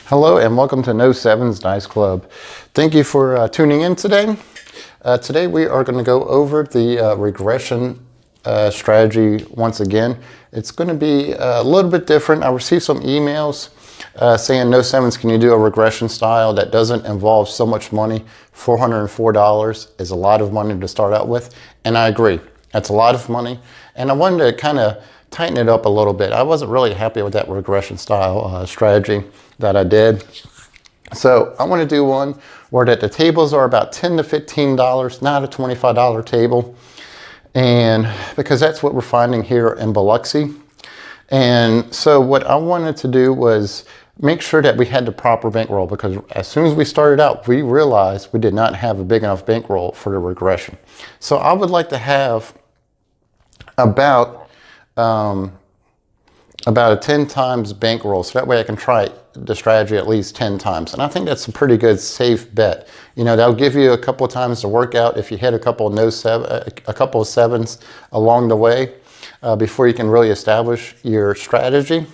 Hello and welcome to No Sevens Dice Club. Thank you for tuning in today. Today we are going to go over the regression strategy once again. It's going to be a little bit different. I received some emails saying, No Sevens, can you do a regression style that doesn't involve so much money? $404 is a lot of money to start out with, and I agree. That's a lot of money, and I wanted to kind of tighten it up a little bit. I wasn't really happy with that regression style strategy that I did. So I want to do one where that the tables are about $10 to $15, not a $25 table. And because that's what we're finding here in Biloxi. And so what I wanted to do was make sure that we had the proper bankroll, because as soon as we started out, we realized we did not have a big enough bankroll for the regression. So I would like to have about a 10 times bankroll, so that way I can try the strategy at least 10 times. And I think that's a pretty good safe bet. You know, that'll give you a couple of times to work out if you hit a couple of sevens along the way before you can really establish your strategy.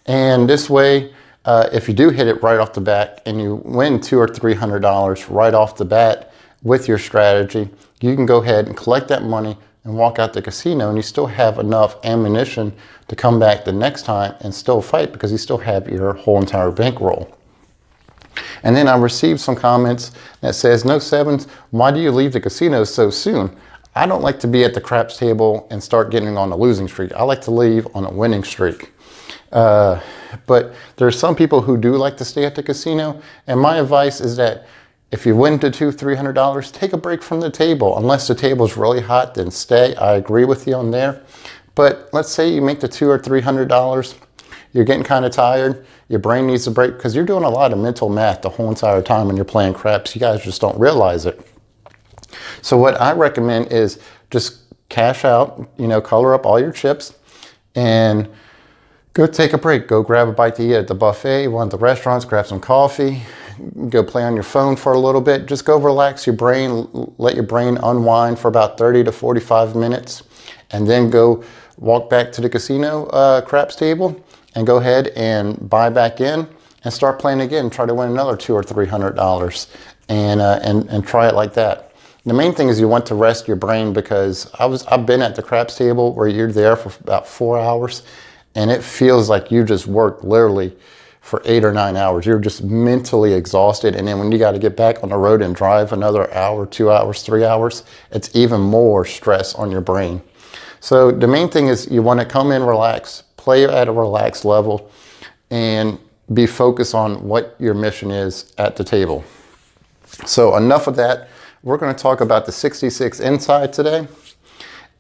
And this way, if you do hit it right off the bat and you win $200 or $300 right off the bat with your strategy, you can go ahead and collect that money and walk out the casino, and you still have enough ammunition to come back the next time and still fight, because you still have your whole entire bankroll. And then I received some comments that says, No Sevens, why do you leave the casino so soon? I don't like to be at the craps table and start getting on a losing streak. I like to leave on a winning streak. But there's some people who do like to stay at the casino, and my advice is that if you win to $200, $300, take a break from the table. Unless the table's really hot, then stay. I agree with you on there. But let's say you make the $200 or $300, you're getting kind of tired, your brain needs a break, because you're doing a lot of mental math the whole entire time when you're playing craps. You guys just don't realize it. So what I recommend is just cash out, color up all your chips, and go take a break. Go grab a bite to eat at the buffet, one of the restaurants, grab some coffee, go play on your phone for a little bit. Just go relax your brain, let your brain unwind for about 30 to 45 minutes, and then go walk back to the casino craps table and go ahead and buy back in and start playing again. Try to win another $200 or $300 and try it like that. The main thing is you want to rest your brain, because I've been at the craps table where you're there for about 4 hours, and it feels like you just worked literally for 8 or 9 hours. You're just mentally exhausted. And then when you got to get back on the road and drive another hour, 2 hours, 3 hours, it's even more stress on your brain. So the main thing is you want to come in, relax, play at a relaxed level, and be focused on what your mission is at the table. So enough of that. We're going to talk about the 66 inside today.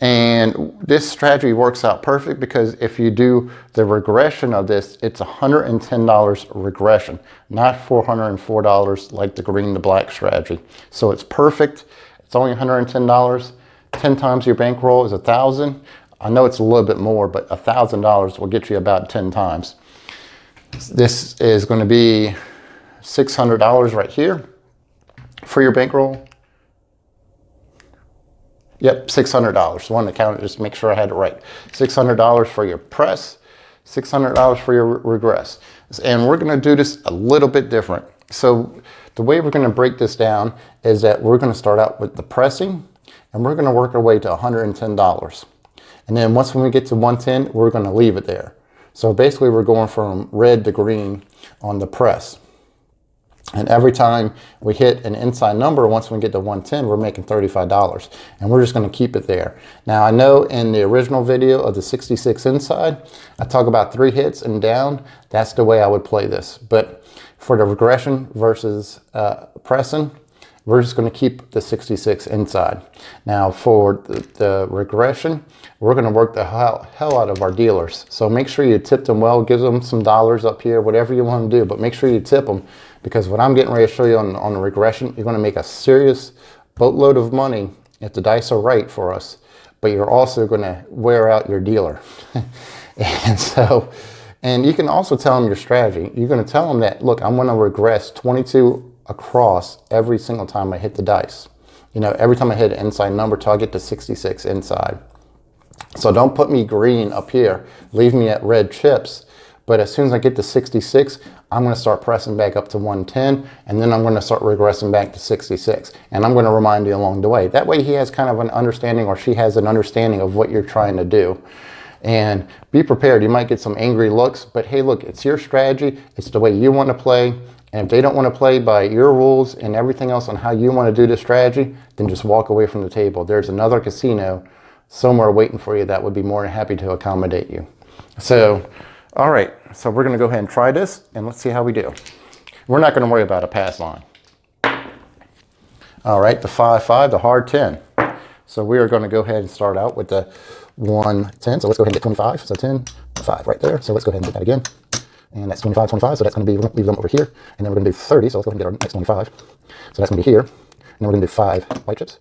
And this strategy works out perfect, because if you do the regression of this, it's $110 regression, not $404 like the green to black strategy. So it's perfect. It's only $110. 10 times your bankroll is $1,000. I know it's a little bit more, but $1,000 will get you about 10 times. This is going to be $600 right here for your bankroll. Yep, $600. One to count it, just to make sure I had it right. $600 for your press, $600 for your regress. And we're going to do this a little bit different. So the way we're going to break this down is that we're going to start out with the pressing, and we're going to work our way to $110. And then once when we get to 110, we're going to leave it there. So basically we're going from red to green on the press. And every time we hit an inside number, once we get to 110, we're making $35. And we're just going to keep it there. Now, I know in the original video of the 66 inside, I talk about 3 hits and down. That's the way I would play this. But for the regression versus pressing, we're just going to keep the 66 inside. Now, for the regression, we're going to work the hell out of our dealers. So make sure you tip them well. Give them some dollars up here, whatever you want to do. But make sure you tip them, because what I'm getting ready to show you on the regression, you're going to make a serious boatload of money if the dice are right for us. But you're also going to wear out your dealer. And you can also tell them your strategy. You're going to tell them that, look, I'm going to regress 22 across every single time I hit the dice. Every time I hit an inside number till I get to 66 inside. So don't put me green up here. Leave me at red chips. But as soon as I get to 66, I'm going to start pressing back up to 110, and then I'm going to start regressing back to 66. And I'm going to remind you along the way. That way he has kind of an understanding, or she has an understanding of what you're trying to do. And be prepared. You might get some angry looks, but hey, look, it's your strategy. It's the way you want to play. And if they don't want to play by your rules and everything else on how you want to do the strategy, then just walk away from the table. There's another casino somewhere waiting for you that would be more than happy to accommodate you. So, all right, so we're going to go ahead and try this, and let's see how we do. We're not going to worry about a pass line. All right, the 5-5, the hard 10. So we are going to go ahead and start out with the 1-10. So let's go ahead and get 25. So 10, 5 right there. So let's go ahead and do that again. And that's 25, 25. So that's going to be, we're going to leave them over here. And then we're going to do 30. So let's go ahead and get our next 25. So that's going to be here. And then we're going to do 5 white chips.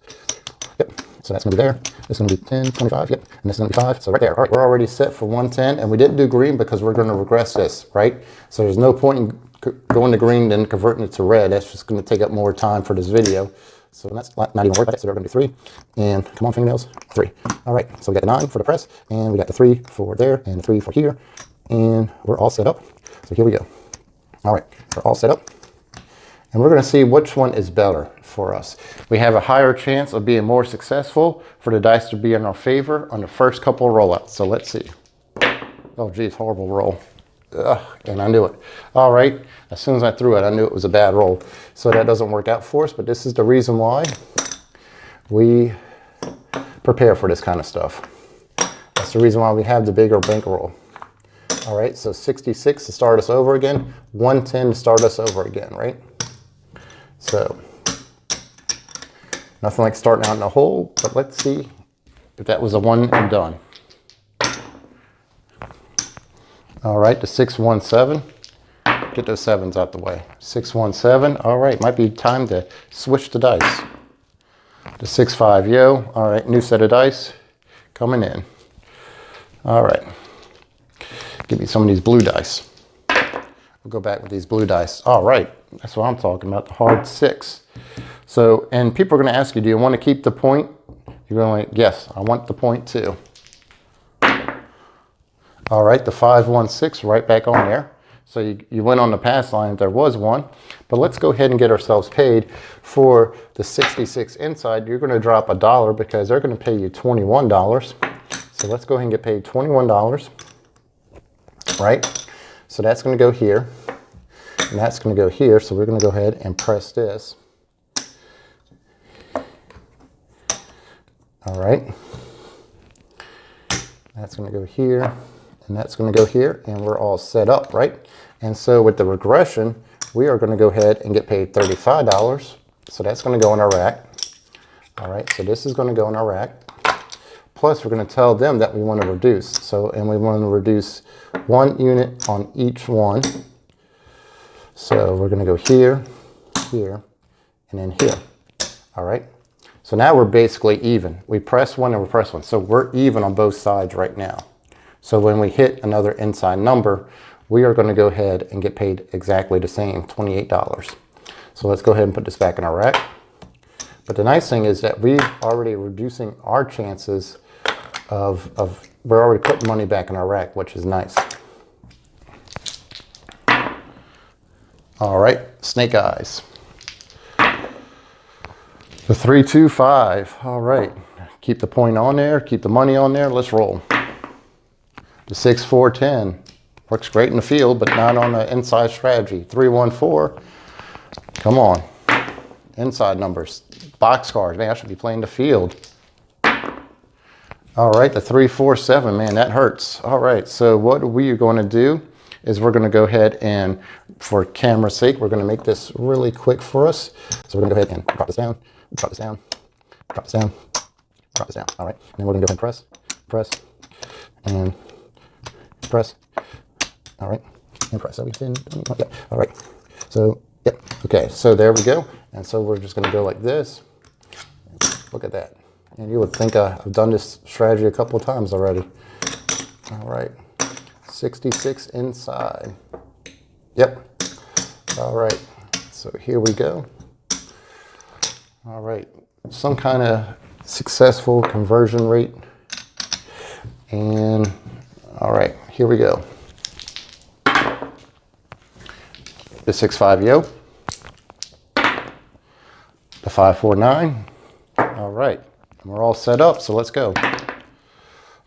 Yep. So that's going to be there. This is going to be 10, 25. Yep. And this is going to be 5. So right there. All right. We're already set for 110. And we didn't do green because we're going to regress this, right? So there's no point in going to green then converting it to red. That's just going to take up more time for this video. So that's not even worth it. So we're going to do 3. And come on, fingernails. 3. All right. So we got the 9 for the press. And we got the 3 for there. And the 3 for here. And we're all set up. So here we go. All right. We're all set up. And we're going to see which one is better for us. We have a higher chance of being more successful for the dice to be in our favor on the first couple of rollouts. So let's see. Oh, geez, horrible roll. Ugh, and I knew it. All right, as soon as I threw it, I knew it was a bad roll. So that doesn't work out for us, but this is the reason why we prepare for this kind of stuff. That's the reason why we have the bigger bankroll. All right, so 66 to start us over again, 110 to start us over again, right? So, nothing like starting out in a hole, but let's see if that was a one and done. All right, the 617. Get those 7s out the way. 617. All right, might be time to switch the dice. The 6-5 yo. All right, new set of dice coming in. All right. Give me some of these blue dice. We'll go back with these blue dice. All right, that's what I'm talking about, the hard 6. So, and people are going to ask you, do you want to keep the point? You're going to, yes, I want the point too. All right, the 5-1-6 right back on there. So you went on the pass line if there was one. But let's go ahead and get ourselves paid for the 66 inside. You're going to drop $1 because they're going to pay you $21. So let's go ahead and get paid $21. Right? So that's going to go here. And that's going to go here. So we're going to go ahead and press this. All right. That's going to go here. And that's going to go here. And we're all set up, right? And so with the regression, we are going to go ahead and get paid $35. So that's going to go in our rack. All right. So this is going to go in our rack. Plus, we're going to tell them that we want to reduce. So, and we want to reduce 1 unit on each one. So we're going to go here, here, and then here. All right. So now we're basically even. We press one and we press one. So we're even on both sides right now. So when we hit another inside number, we are going to go ahead and get paid exactly the same, $28. So let's go ahead and put this back in our rack. But the nice thing is that we're already reducing our chances we're already putting money back in our rack, which is nice. All right, snake eyes. The 3-2-5. All right, keep the point on there, keep the money on there. Let's roll. The 6-4-10 works great in the field, but not on the inside strategy. 3-1-4. Come on, inside numbers, box cards. Man, I should be playing the field. All right, the 3-4-7, man, that hurts. All right, so what we are going to do is we're going to go ahead and, for camera's sake, we're going to make this really quick for us. So we're going to go ahead and drop this down, drop this down, drop this down, drop this down. All right, and then we're going to go ahead and press, and press. All right, and press. So we didn't, yeah. All right, so, yep, okay, so there we go. And so we're just going to go like this. Look at that. And you would think I've done this strategy a couple of times already. All right, 66 inside. Yep. All right, so here we go. All right, some kind of successful conversion rate. And all right, here we go. the 6-5 yo, the 5-4-9. All right, and we're all set up, so let's go.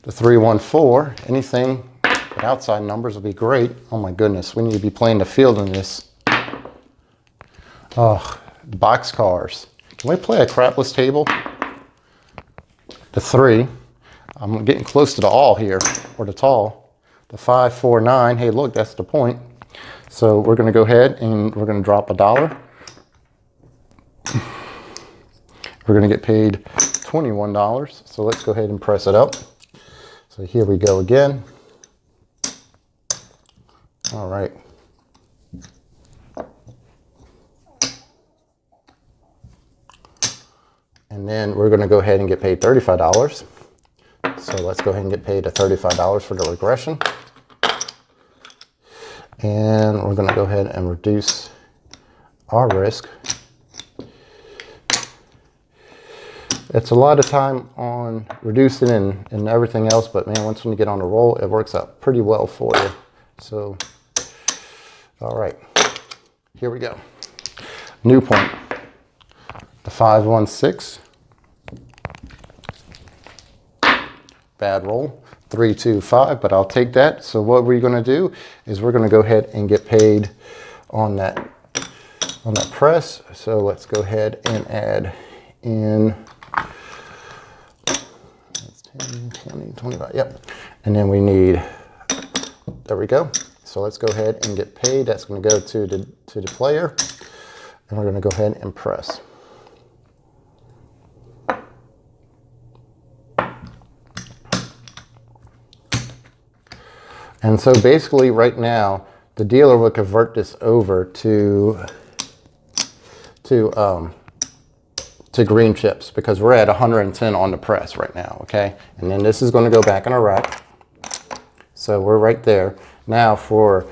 The 3-1-4, anything with outside numbers will be great. Oh my goodness, we need to be playing the field in this. Oh, boxcars. Can we play a crapless table? The 3. I'm getting close to the all here, or the tall. The 5-4-9. Hey, look, that's the point. So we're going to go ahead and we're going to drop $1. We're going to get paid $21. So let's go ahead and press it up. So here we go again. All right. And then we're going to go ahead and get paid $35. So let's go ahead and get paid $35 for the regression. And we're going to go ahead and reduce our risk. It's a lot of time on reducing and everything else, but man, once you get on the roll, it works out pretty well for you. So, all right, here we go. New point, the 5-1-6. Bad roll, 3-2-5, but I'll take that. So what we're going to do is we're going to go ahead and get paid on that press. So let's go ahead and add in 10, 20, 25. Yep. And then we need, there we go. So let's go ahead and get paid. That's going to go to the player, and we're going to go ahead and press. And so basically right now, the dealer will convert this over to green chips because we're at 110 on the press right now, okay? And then this is going to go back in our rack. So we're right there. Now for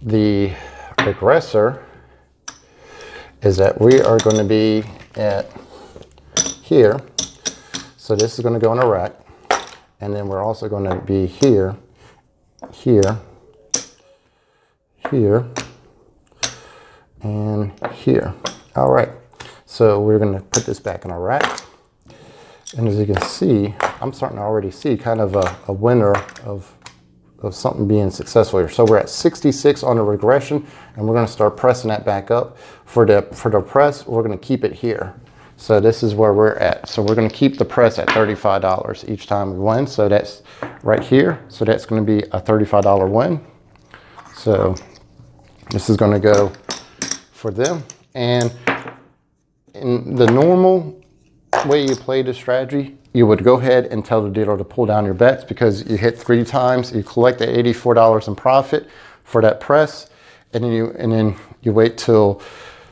the regressor is that we are going to be at here. So this is going to go in a rack. And then we're also going to be here, here, here, and here. All right, so we're going to put this back in our rack. And as you can see, I'm starting to already see kind of a winner of something being successful here. So we're at 66 on the regression, and we're going to start pressing that back up. For the press, we're going to keep it here. So this is where we're at. So we're going to keep the press at $35 each time we win. So that's right here. So that's going to be a $35 win. So this is going to go for them. And in the normal way you play this strategy, you would go ahead and tell the dealer to pull down your bets because you hit 3 times, you collect the $84 in profit for that press, and then you wait till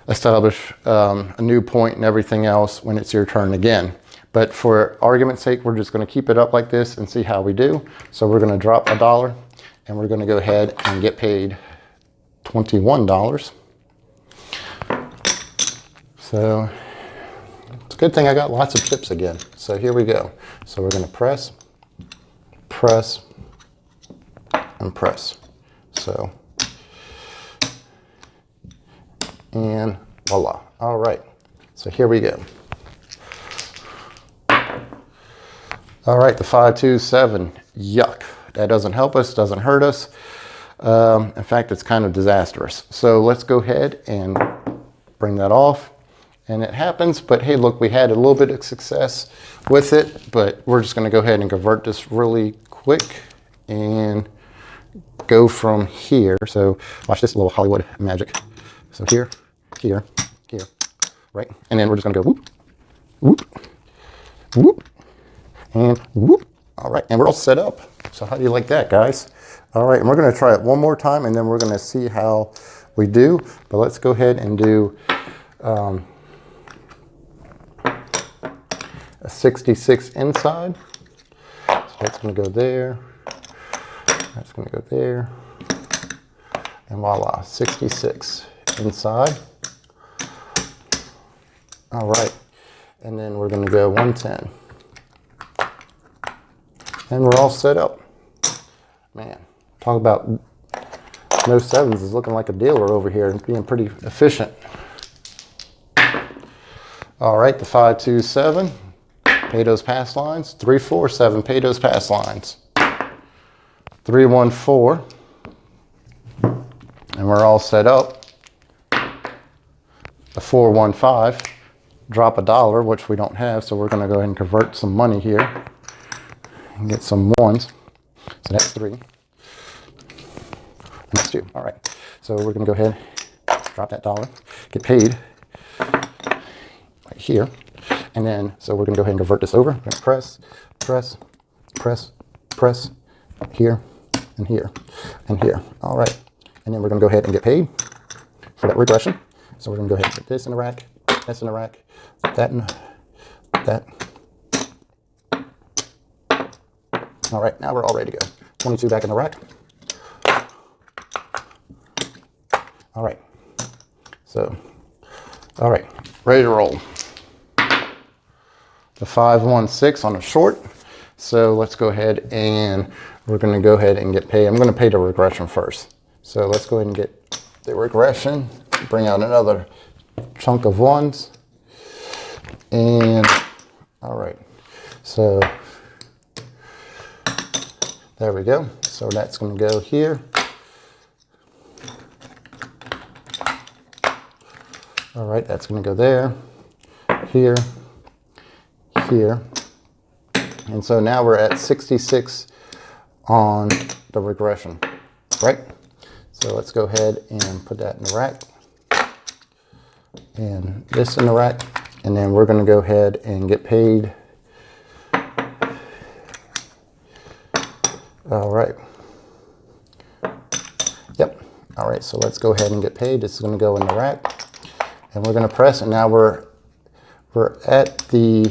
establish a new point and everything else when it's your turn again. But for argument's sake, we're just going to keep it up like this and see how we do. So we're going to drop $1 and we're going to go ahead and get paid $21. So it's a good thing I got lots of chips again. So here we go. So we're going to press, press, and press. So, and voila. All right. So here we go. All right, the 5-2-7. Yuck. That doesn't help us, doesn't hurt us. In fact, it's kind of disastrous. So let's go ahead and bring that off. And it happens, but hey, look, we had a little bit of success with it, but we're just going to go ahead and convert this really quick and go from here. So watch this little Hollywood magic. So here, here, here, right? And then we're just going to go whoop, whoop, whoop, and whoop. All right, and we're all set up. So how do you like that, guys? All right, and we're going to try it one more time, and then we're going to see how we do. But let's go ahead and do a 66 inside. So that's going to go there. That's going to go there. And voila, 66 inside. All right. And then we're going to go 110. And we're all set up. Man, talk about No sevens is looking like a dealer over here and being pretty efficient. All right, the 527, pay those pass lines. 347, pay those pass lines. 314, and we're all set up. The 415, drop $1, which we don't have, so we're going to go ahead and convert some money here and get some ones. So that's 3. And that's 2. All right. So we're going to go ahead, drop that $1, get paid right here. And then, so we're going to go ahead and convert this over. We're going to press, press, press, press, here, and here, and here. All right. And then we're going to go ahead and get paid for that regression. So we're going to go ahead and put this in the rack, this in the rack, that in that. All right, now we're all ready to go. 22 back in the rack. All right. So, all right, ready to roll. The 516 on the short. So let's go ahead and we're going to go ahead and get paid. I'm going to pay the regression first. So let's go ahead and get the regression. Bring out another chunk of ones. And all right. So there we go. So that's going to go here. All right, that's going to go there, here, here. And so now we're at 66 on the regression, right? So let's go ahead and put that in the rack and this in the rack. And then we're going to go ahead and get paid. All right. Yep. All right. So let's go ahead and get paid. This is going to go in the rack. And we're going to press, and now we're at the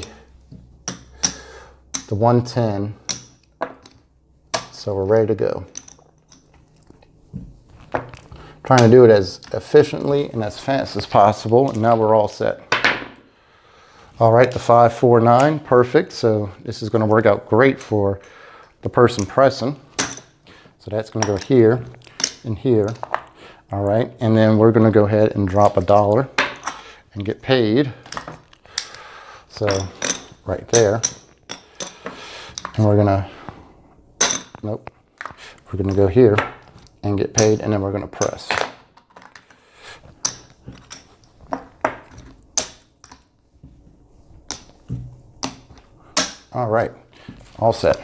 110. So we're ready to go. Trying to do it as efficiently and as fast as possible, and now we're all set. All right, the 549, perfect. So this is going to work out great for the person pressing. So that's going to go here and here. All right, and then we're going to go ahead and drop $1 and get paid. So right there. And we're gonna, nope, we're gonna go here and get paid, and then we're gonna press. All right, all set.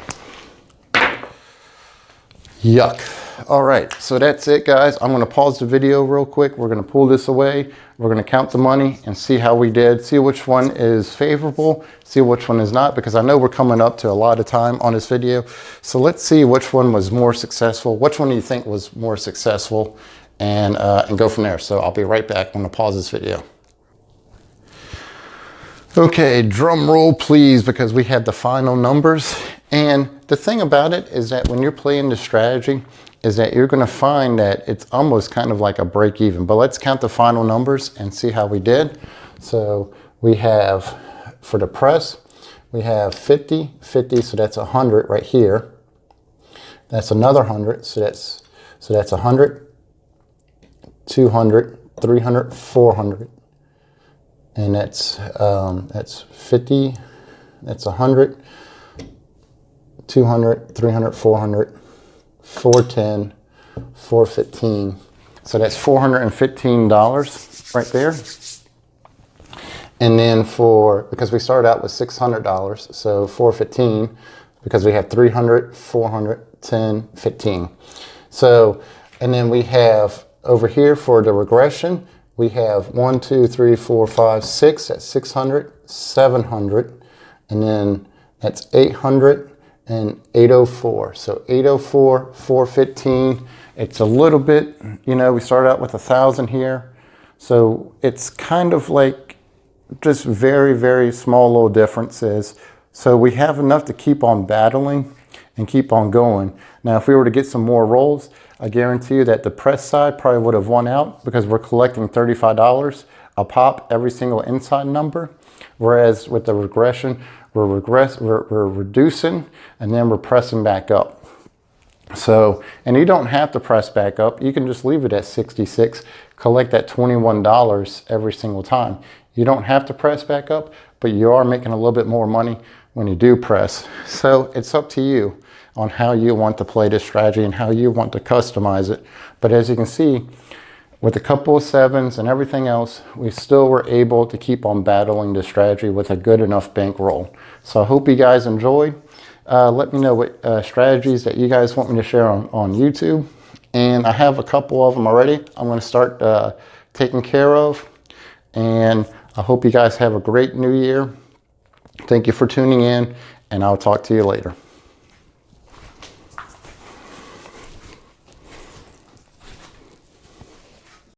Yuck. All right, so that's it, guys. I'm going to pause the video real quick. We're going to pull this away. We're going to count the money and see how we did, see which one is favorable, see which one is not, because I know we're coming up to a lot of time on this video. So let's see which one was more successful. Which one do you think was more successful, and go from there. So I'll be right back. I'm going to pause this video. Okay, drum roll please, because we had the final numbers. And the thing about it is that when you're playing the strategy, is that you're going to find that it's almost kind of like a break even. But let's count the final numbers and see how we did. So we have, for the press, we have 50, 50, so that's 100 right here. That's another 100, so that's 100, 200, 300, 400. And that's 50, that's 100, 200, 300, 400, 410, 415. So that's $415 right there. And then because we started out with $600, so 415, because we have 300, 400, 10, 15. So, and then we have over here for the regression, we have 1, 2, 3, 4, 5, 6, that's 600, 700, and then that's 800, and 804. So 804, 415. It's a little bit, you know, we started out with 1,000 here. So it's kind of like just very, very small little differences. So we have enough to keep on battling and keep on going. Now, if we were to get some more rolls, I guarantee you that the press side probably would have won out, because we're collecting $35 a pop every single inside number. Whereas with the regression, we're reducing, and then we're pressing back up. So, and you don't have to press back up. You can just leave it at 66, collect that $21 every single time. You don't have to press back up, but you are making a little bit more money when you do press. So it's up to you on how you want to play this strategy and how you want to customize it. But as you can see, with a couple of sevens and everything else, we still were able to keep on battling this strategy with a good enough bankroll. So I hope you guys enjoyed. Let me know what strategies that you guys want me to share on YouTube. And I have a couple of them already I'm going to start taking care of. And I hope you guys have a great new year. Thank you for tuning in, and I'll talk to you later.